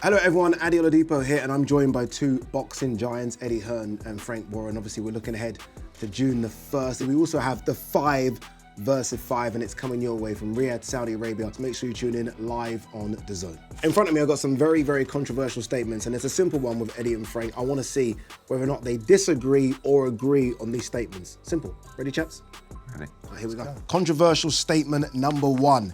Hello everyone, Adi Oladipo here, and I'm joined by two boxing giants, Hearn and Frank Warren. Obviously, we're looking ahead to June the 1st. And we also have the 5 versus 5, and it's coming your way from Riyadh, Saudi Arabia. So make sure you tune in live on DAZN. In front of me, I've got some very, very controversial statements, and it's a simple one with Eddie and Frank. I want to see whether or not they disagree or agree on these statements. Simple. Ready, chaps? Ready. Right, here we go. Controversial statement number 1.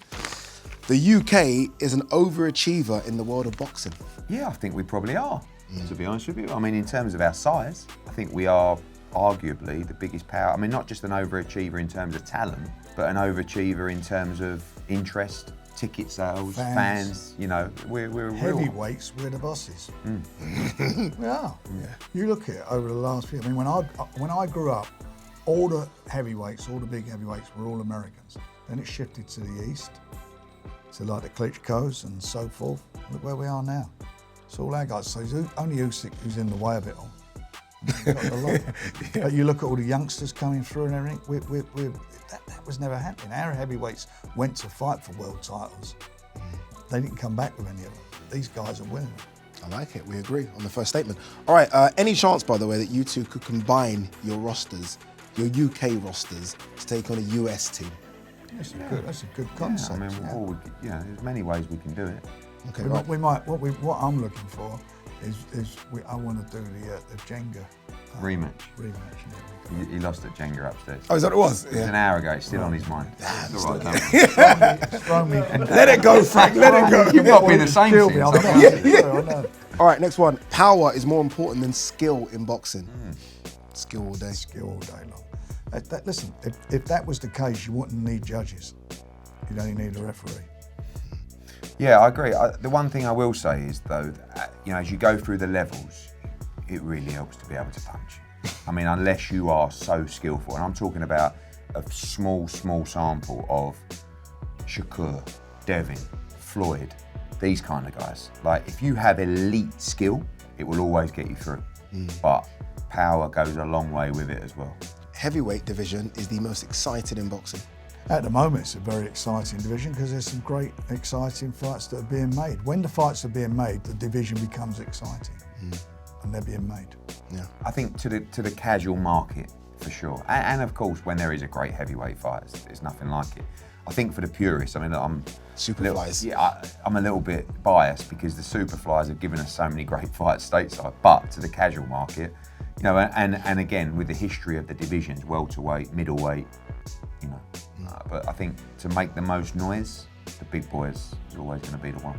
The UK is an overachiever in the world of boxing. Yeah, I think we probably are, to be honest with you. I mean, in terms of our size, I think we are arguably the biggest power. I mean, not just an overachiever in terms of talent, but an overachiever in terms of interest, ticket sales, fans. You know, we're heavyweights. We're the bosses. We are. Yeah. You look at it over the last few. I mean, when I grew up, all the heavyweights, all the big heavyweights, were all Americans. Then it shifted to the east, to like the Klitschko's and so forth. Look where we are now. It's all our guys. So it's only Usyk who's in the way of it all. But you look at all the youngsters coming through and everything. That was never happening. Our heavyweights went to fight for world titles. They didn't come back with any of them. These guys are winning. I like it. We agree on the first statement. All right. Any chance, by the way, that you two could combine your rosters, your UK rosters, to take on a US team? That's a good concept. I mean, there's many ways we can do it. Okay. What I'm looking for is I want to do the Jenga Rematch. Yeah. He lost at Jenga upstairs. Oh, is that what it was? It was an hour ago. It's still on his mind. It's all right, Throw me. Let it go, Frank. Let it go. You've got to be the same Kill me. thing. I know. All right. Next one. Power is more important than skill in boxing. Skill all day. Skill all day long. Listen, if that was the case, you wouldn't need judges. You'd only need a referee. Yeah, I agree. The one thing I will say is, though, that, as you go through the levels, it really helps to be able to punch. I mean, unless you are so skillful, and I'm talking about a small sample of Shakur, Devin, Floyd, these kind of guys. Like, if you have elite skill, it will always get you through. But power goes a long way with it as well. Heavyweight division is the most exciting in boxing. At the moment, it's a very exciting division because there's some great, exciting fights that are being made. When the fights are being made, the division becomes exciting, and they're being made. Yeah, I think to the casual market for sure, and of course when there is a great heavyweight fight, it's nothing like it. I think for the purists, I mean, I'm Superflies. I'm a little bit biased because the Superflies have given us so many great fights stateside. But to the casual market, and again with the history of the divisions, welterweight, middleweight, but I think to make the most noise, the big boys is always going to be the one.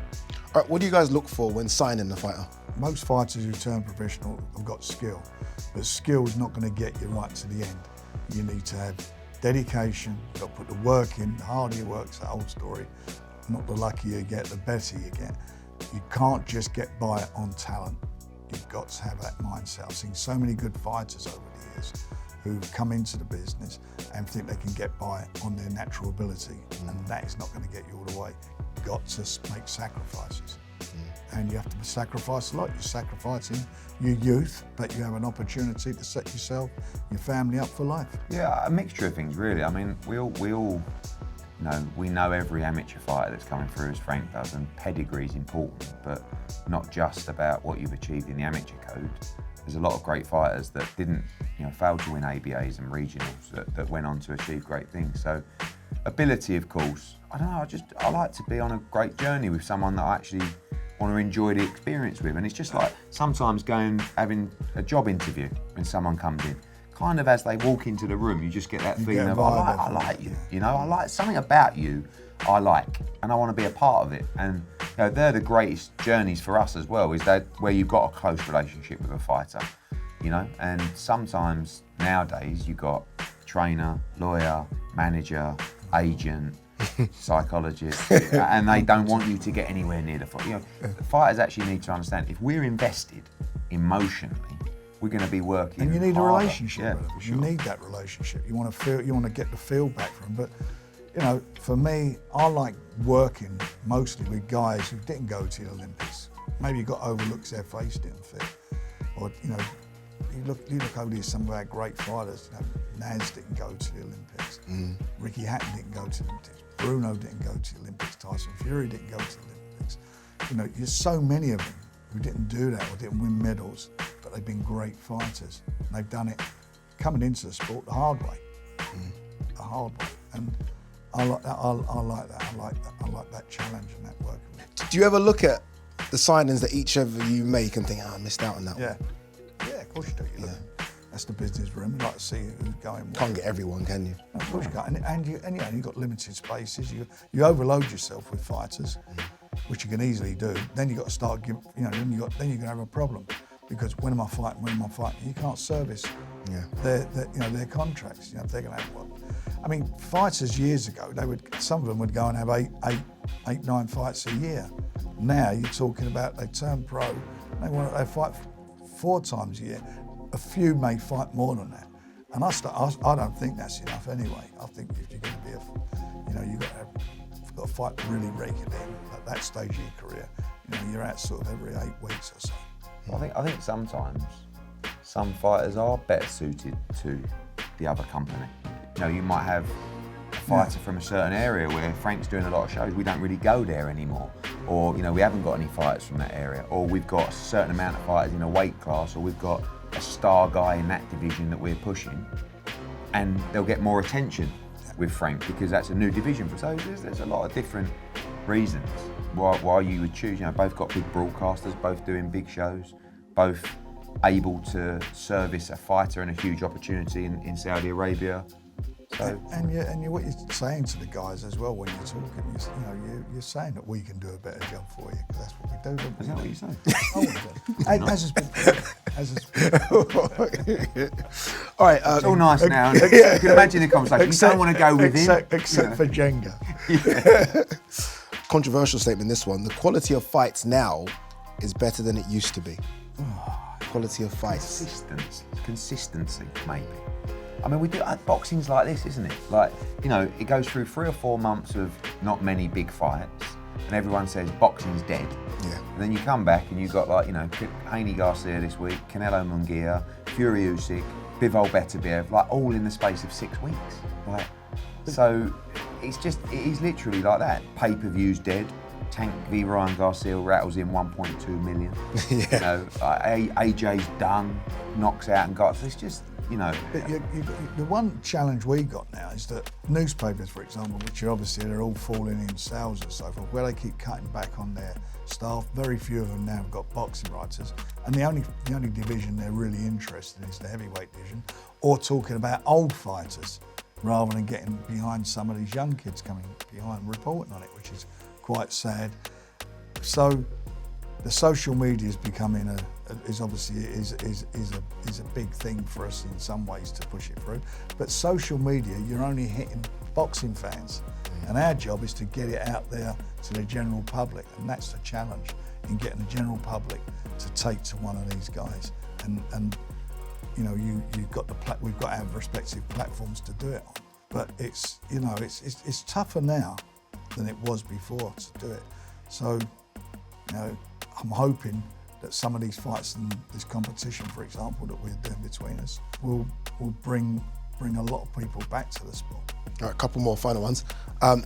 All right, what do you guys look for when signing a fighter? Most fighters who turn professional have got skill, but skill is not going to get you right to the end. You need to have dedication, you've got to put the work in. The harder you work, it's that old story. Not the luckier you get, the better you get. You can't just get by on talent. You've got to have that mindset. I've seen so many good fighters over the years who come into the business and think they can get by on their natural ability, and that is not going to get you all the way. You've got to make sacrifices, and you have to sacrifice a lot. You're sacrificing your youth, but you have an opportunity to set yourself, your family up for life. Yeah, a mixture of things really. I mean, we all we know every amateur fighter that's coming through, as Frank does, and pedigree is important, but not just about what you've achieved in the amateur code. There's a lot of great fighters that didn't, fail to win ABAs and regionals that went on to achieve great things. So, ability, of course. I don't know. I like to be on a great journey with someone that I actually want to enjoy the experience with. And it's just like sometimes having a job interview when someone comes in. Kind of as they walk into the room, you just get that feeling of I like you. I like something about you. I like, and I want to be a part of it. And they're the greatest journeys for us as well. Is that where you've got a close relationship with a fighter, And sometimes nowadays you've got trainer, lawyer, manager, agent, psychologist, and they don't want you to get anywhere near the fight. The fighters actually need to understand if we're invested emotionally, we're going to be working. And you need harder. a relationship. Yeah, with them. sure. You need that relationship. You want to get the feel back from them. But for me, I like working mostly with guys who didn't go to the Olympics. Maybe you got overlooked, their face didn't fit, or you look over here, some of our great fighters. Naz didn't go to the Olympics. Ricky Hatton didn't go to the Olympics. Bruno didn't go to the Olympics. Tyson Fury didn't go to the Olympics. you know, there's so many of them who didn't do that or didn't win medals, but they've been great fighters. And they've done it coming into the sport the hard way. The hard way. And I like that. I like that. I like that challenge and that work. Do you ever look at the signings that each of you make and think, I missed out on that Yeah. one? Yeah, of course you do. You look, that's the business room. You like to see who's going. Can't get everyone, can you? Of course you can't. And you've got limited spaces. You overload yourself with fighters, which you can easily do. Then you've got to start giving, then you're going to have a problem. Because when am I fighting? You can't service their contracts. If they're going to have one. I mean, fighters years ago, some of them would go and have eight, 9 fights a year. Now you're talking about they turn pro, they fight 4 times a year. A few may fight more than that, and I don't think that's enough anyway. I think if you're going to be you've got to fight really regularly at that stage of your career. You're out sort of every 8 weeks or so. I think sometimes some fighters are better suited to the other company. You might have a fighter from a certain area where Frank's doing a lot of shows, we don't really go there anymore. Or, we haven't got any fighters from that area. Or we've got a certain amount of fighters in a weight class, or we've got a star guy in that division that we're pushing. And they'll get more attention with Frank because that's a new division. So there's a lot of different reasons why you would choose. Both got big broadcasters, both doing big shows, both able to service a fighter and a huge opportunity in Saudi Arabia. So, and what you're saying to the guys as well when you're talking, you're saying that we can do a better job for you because that's what we do. Is that what you're saying? All right. It's all nice now. You can imagine the conversation. You don't want to go with him. Except for Jenga. Controversial statement, this one. The quality of fights now is better than it used to be. Quality of fights. Consistency, maybe. I mean, we do boxing's like this, isn't it? Like, it goes through 3 or 4 months of not many big fights, and everyone says boxing's dead. Yeah. And then you come back and you've got Haney Garcia this week, Canelo Munguia, Fury Usyk, Bivol Beterbiev, all in the space of 6 weeks. So it is literally like that. Pay-per-view's dead. Tank v Ryan Garcia rattles in 1.2 million. AJ's done, knocks out and got. It's just. But the one challenge we got now is that newspapers, for example, which are obviously they're all falling in sales and so forth, where they keep cutting back on their staff. Very few of them now have got boxing writers, and the only division they're really interested in is the heavyweight division, or talking about old fighters rather than getting behind some of these young kids coming behind reporting on it, which is quite sad. So the social media is becoming is a big thing for us in some ways to push it through. But social media, you're only hitting boxing fans, and our job is to get it out there to the general public, and that's the challenge in getting the general public to take to one of these guys. And we've got our respective platforms to do it on. But it's tougher now than it was before to do it. So I'm hoping that some of these fights and this competition, for example, that we're doing between us will bring a lot of people back to the sport. All right, a couple more final ones.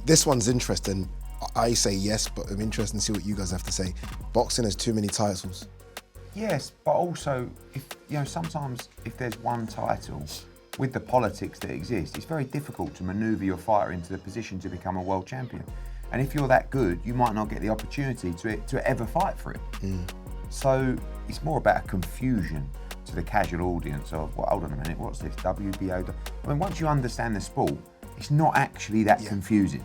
This one's interesting. I say yes, but I'm interested to see what you guys have to say. Boxing has too many titles. Yes, but also, sometimes if there's one title, with the politics that exist, it's very difficult to manoeuvre your fighter into the position to become a world champion. And if you're that good, you might not get the opportunity to ever fight for it. So it's more about a confusion to the casual audience of, well, hold on a minute, what's this, WBO? I mean, once you understand the sport, it's not actually that confusing.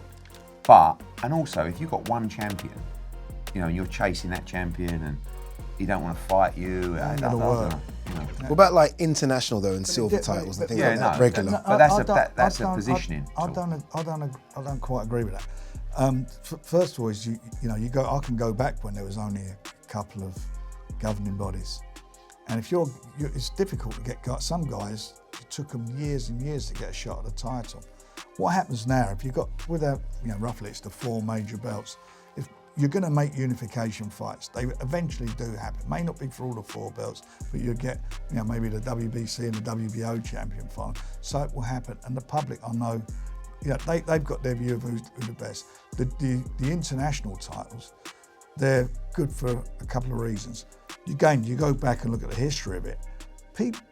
And also, if you've got one champion, and you're chasing that champion and he don't want to fight you, What about international though, and silver titles and things like that? Regular. But that's a positioning. I don't quite agree with that. First of all, is I can go back when there was only a couple of governing bodies, and if it's difficult to get some guys. It took them years and years to get a shot at the title. What happens now? If you've got roughly it's the 4 major belts. If you're going to make unification fights, they eventually do happen. May not be for all the 4 belts, but you'll get maybe the WBC and the WBO champion final. So it will happen, and the public, I know. They've got their view of who's the best. The international titles, they're good for a couple of reasons. Again, you go back and look at the history of it.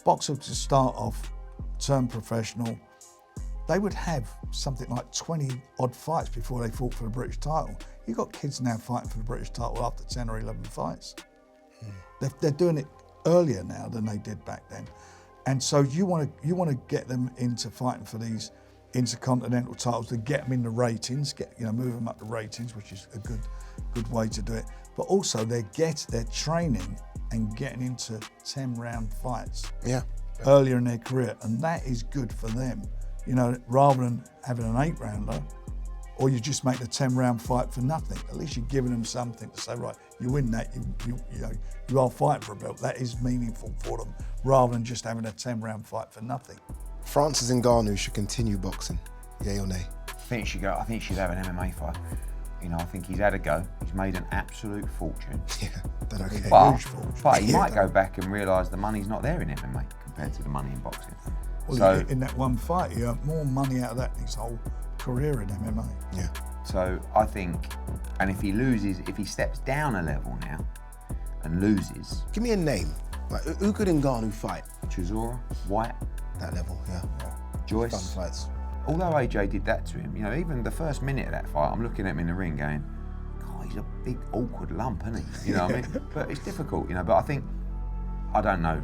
Boxers to start off, turn professional, they would have something like 20 odd fights before they fought for the British title. You've got kids now fighting for the British title after 10 or 11 fights. They're doing it earlier now than they did back then. And so you want to get them into fighting for these intercontinental titles to get them in the ratings, move them up the ratings, which is a good way to do it. But also they're training and getting into 10-round fights earlier in their career, and that is good for them. Rather than having an 8-rounder, or you just make the 10-round fight for nothing. At least you're giving them something to say, right, you win that, you are fighting for a belt. That is meaningful for them, rather than just having a 10-round fight for nothing. Francis Ngannou should continue boxing, yay or nay? I think he should have an MMA fight. I think he's had a go. He's made an absolute fortune. Yeah, done okay. But he might go back and realise the money's not there in MMA compared to the money in boxing. Well, so, in that one fight, he earned more money out of that than his whole career in MMA. Yeah. So I think, and if he steps down a level now and loses. Give me a name. Like, who could Ngannou fight? Chisora, White. That level, yeah. Joyce. Fun fights. Although AJ did that to him, even the first minute of that fight, I'm looking at him in the ring going, God, he's a big awkward lump, isn't he? You know what I mean? But it's difficult, but I don't know.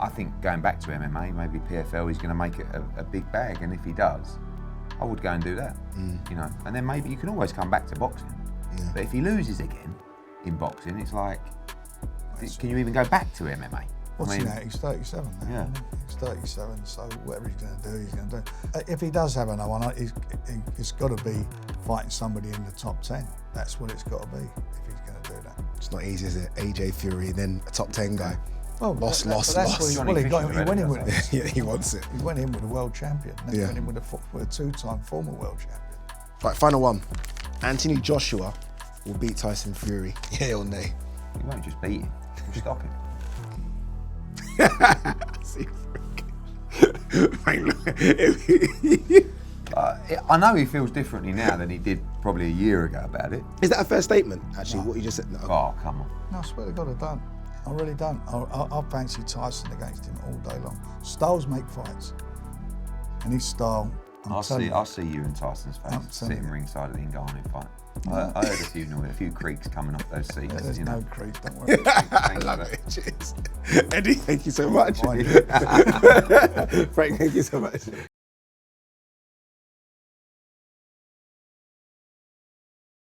I think going back to MMA, maybe PFL, he's going to make it a big bag, and if he does, I would go and do that, and then maybe you can always come back to boxing. Yeah. But if he loses again in boxing, it's like, can you even go back to MMA? What's he now? He's 37 now. Yeah. He's 37, so whatever he's going to do, he's going to do. If he does have another one, it's got to be fighting somebody in the top 10. That's what it's got to be if he's going to do that. It's not easy, is it? AJ Fury, then a top 10 guy. Well, lost. He went in with it. Yeah, he wants it. He went in with a world champion. Then he went in with a 2-time former world champion. Right, final one. Anthony Joshua will beat Tyson Fury. Yeah or nay? He won't just beat him. He'll stop him. I know he feels differently now than he did probably a year ago about it. Is that a fair statement, actually, what you just said? No. Oh, come on. No, I swear to God, I don't. I really don't. I fancy Tyson against him all day long. Styles make fights. And his style, I'll see you and Tyson's face sitting ringside at the Ngannou fight. I heard a few creaks coming off those seats. Yeah, there's no creaks, don't worry. I love it. Cheers. Eddie, thank you so much. Frank, thank you so much.